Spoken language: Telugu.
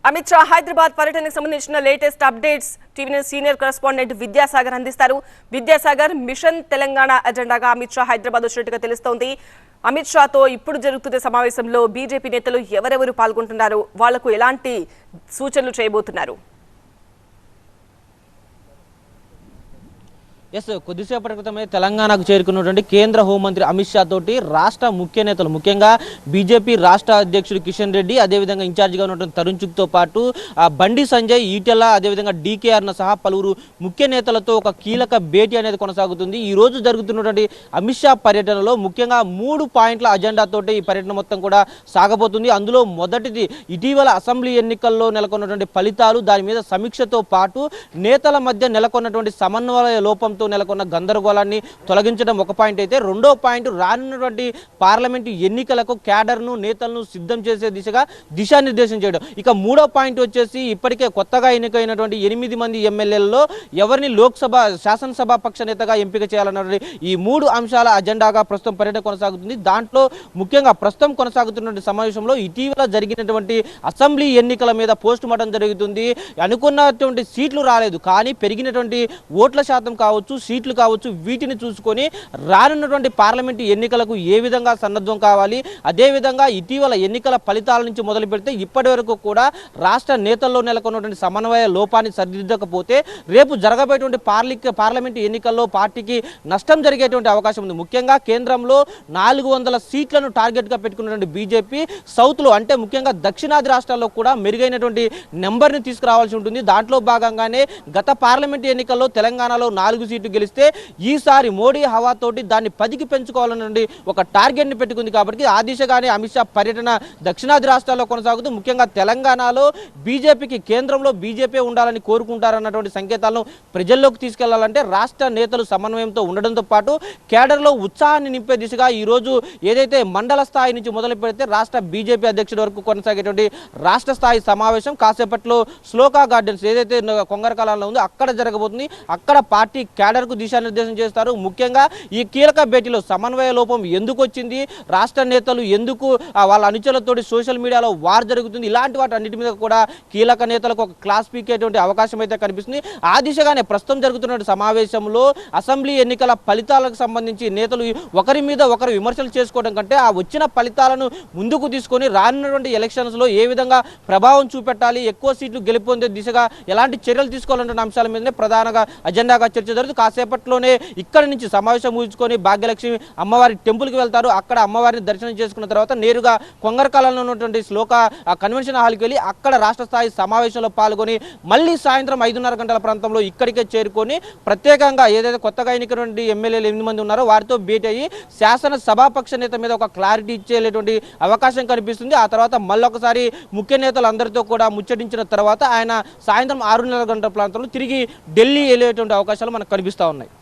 అమిత్ షా హైదరాబాద్ పర్యటనకు సంబంధించిన latest updates TV senior correspondent Vidyasagar అందిస్తారు. విద్యాసాగర్, మిషన్ తెలంగాణ అజెండాగా అమిత్ షా హైదరాబాద్ వచ్చినట్టుగా తెలుస్తోంది. అమిత్ షాతో ఇప్పుడు జరుగుతున్న సమావేశంలో బీజేపీ నేతలు ఎవరెవరు పాల్గొంటున్నారు, వాళ్లకు ఎలాంటి సూచనలు చేయబోతున్నారు? కొద్దిసేపటి క్రితమే తెలంగాణకు చేరుకున్నటువంటి కేంద్ర హోంమంత్రి అమిత్ షా తోటి రాష్ట్ర ముఖ్య నేతలు, ముఖ్యంగా బీజేపీ రాష్ట్ర అధ్యక్షుడు కిషన్ రెడ్డి, అదేవిధంగా ఇన్ఛార్జిగా ఉన్నటువంటి తరుణ్ చుక్తో పాటు బండి సంజయ్, ఈటెల, అదేవిధంగా డీకేఆర్ను సహా పలువురు ముఖ్య నేతలతో ఒక కీలక భేటీ అనేది కొనసాగుతుంది. ఈ రోజు జరుగుతున్నటువంటి అమిత్ షా పర్యటనలో ముఖ్యంగా 3 పాయింట్ల అజెండాతోటి ఈ పర్యటన మొత్తం కూడా సాగబోతుంది. అందులో మొదటిది ఇటీవల అసెంబ్లీ ఎన్నికల్లో నెలకొన్నటువంటి ఫలితాలు, దాని మీద సమీక్షతో పాటు నేతల మధ్య నెలకొన్నటువంటి సమన్వయ లోపంతో నెలకొన్న గందరగోళాన్ని తొలగించడం ఒక పాయింట్ అయితే, రెండో పాయింట్ రానున్నటువంటి పార్లమెంటు ఎన్నికలకు క్యాడర్ను, నేతలను సిద్ధం చేసే దిశగా దిశానిర్దేశం చేయడం. ఇక మూడో పాయింట్ వచ్చేసి ఇప్పటికే కొత్తగా ఎన్నికైనటువంటి 8 మంది ఎమ్మెల్యేలలో ఎవరిని లోక్సభ శాసనసభ పక్ష నేతగా ఎంపిక చేయాలన్నటువంటి ఈ 3 అంశాల అజెండాగా ప్రస్తుతం పర్యటన కొనసాగుతుంది. దాంట్లో ముఖ్యంగా ప్రస్తుతం కొనసాగుతున్నటువంటి సమావేశంలో ఇటీవల జరిగినటువంటి అసెంబ్లీ ఎన్నికల మీద పోస్ట్ మార్టం జరుగుతుంది. అనుకున్నటువంటి సీట్లు రాలేదు, కానీ పెరిగినటువంటి ఓట్ల శాతం కావచ్చు, సీట్లు కావచ్చు, వీటిని చూసుకొని రానున్నటువంటి పార్లమెంటు ఎన్నికలకు ఏ విధంగా సన్నద్ధం కావాలి, అదేవిధంగా ఇటీవల ఎన్నికల ఫలితాల నుంచి మొదలు పెడితే ఇప్పటి వరకు కూడా రాష్ట్ర నేతల్లో నెలకొన్నటువంటి సమన్వయ లోపాన్ని సరిదిద్దకపోతే రేపు జరగబోయేటువంటి పార్లమెంటు ఎన్నికల్లో పార్టీకి నష్టం జరిగేటువంటి అవకాశం ఉంది. ముఖ్యంగా కేంద్రంలో 400 సీట్లను టార్గెట్గా పెట్టుకున్నటువంటి బీజేపీ సౌత్లో, అంటే ముఖ్యంగా దక్షిణాది రాష్ట్రాల్లో కూడా మెరుగైనటువంటి నెంబర్ని తీసుకురావాల్సి ఉంటుంది. దాంట్లో భాగంగానే గత పార్లమెంటు ఎన్నికల్లో తెలంగాణలో 4 సీట్లు గెలిస్తే ఈసారి మోడీ హవాతోటి దాన్ని 10కి పెంచుకోవాలన్నటువంటి ఒక టార్గెట్ని పెట్టుకుంది. కాబట్టి ఆ దిశగానే అమిత్ షా పర్యటన దక్షిణాది రాష్ట్రాల్లో కొనసాగుతూ ముఖ్యంగా తెలంగాణలో బీజేపీకి, కేంద్రంలో బీజేపీ ఉండాలని కోరుకుంటారన్నటువంటి సంకేతాలను ప్రజల్లోకి తీసుకెళ్లాలంటే రాష్ట్ర నేతలు సమన్వయంతో ఉండడంతో పాటు కేడర్లో ఉత్సాహాన్ని నింపే దిశగా ఈరోజు ఏదైతే మండల స్థాయి నుంచి మొదలు పెడితే రాష్ట్ర బీజేపీ అధ్యక్షుడి వరకు కొనసాగేటువంటి రాష్ట్ర స్థాయి సమావేశం కాసేపట్లో శ్లోకా గార్డెన్స్ ఏదైతే కొంగరకాలంలో ఉందో అక్కడ జరగబోతుంది. అక్కడ పార్టీ క్యాడర్కు దిశానిర్దేశం చేస్తారు. ముఖ్యంగా ఈ కీలక భేటీలో సమన్వయ లోపం ఎందుకు వచ్చింది, రాష్ట్ర నేతలు ఎందుకు వాళ్ళ అనుచరులతోటి సోషల్ మీడియాలో వార్ జరుగుతుంది, ఇలాంటి వాటి అన్నిటి మీద కూడా కీలక నేతలకు ఒక క్లాస్ పీకేటువంటి అవకాశం అయితే కనిపిస్తుంది. ఆ దిశగానే ప్రస్తుతం జరుగుతున్న సమావేశంలో అసెంబ్లీ ఎన్నికల ఫలితాలకు సంబంధించి నేతలు ఒకరి మీద ఒకరు విమర్శలు చేసుకోవడం కంటే ఆ వచ్చిన ఫలితాలను ముందుకు తీసుకొని రానున్నటువంటి ఎలక్షన్స్లో ఏ విధంగా ప్రభావం చూపెట్టాలి, ఎక్కువ సీట్లు గెలుపొందే దిశగా ఎలాంటి చర్యలు తీసుకోవాలన్న అంశాల మీదనే ప్రధానంగా అజెండాగా చర్చ జరుగుతుంది. కాసేపట్లోనే ఇక్కడి నుంచి సమావేశం ముగించుకొని భాగ్యలక్ష్మి అమ్మవారి టెంపుల్కి వెళ్తారు. అక్కడ అమ్మవారిని దర్శనం చేసుకున్న తర్వాత నేరుగా కొంగరకాలంలో ఉన్నటువంటి శ్లోక కన్వెన్షన్ హాల్కి వెళ్ళి అక్కడ రాష్ట్ర స్థాయి సమావేశంలో పాల్గొని మళ్ళీ సాయంత్రం 5:30 గంటల ప్రాంతంలో ఇక్కడికే చేరుకొని ప్రత్యేకంగా ఏదైతే కొత్తగా ఎన్నికైనటువంటి ఎమ్మెల్యేలు 8 మంది ఉన్నారో వారితో భేటీ అయ్యి శాసన సభాపక్ష నేత మీద ఒక క్లారిటీ ఇచ్చేటువంటి అవకాశం కనిపిస్తుంది. ఆ తర్వాత మళ్ళొకసారి ముఖ్య నేతలు అందరితో కూడా ముచ్చటించిన తర్వాత ఆయన సాయంత్రం 6:30 గంటల ప్రాంతంలో తిరిగి ఢిల్లీ వెళ్ళేటువంటి అవకాశాలు మనకు కనిపిస్తూ ఉన్నాయి.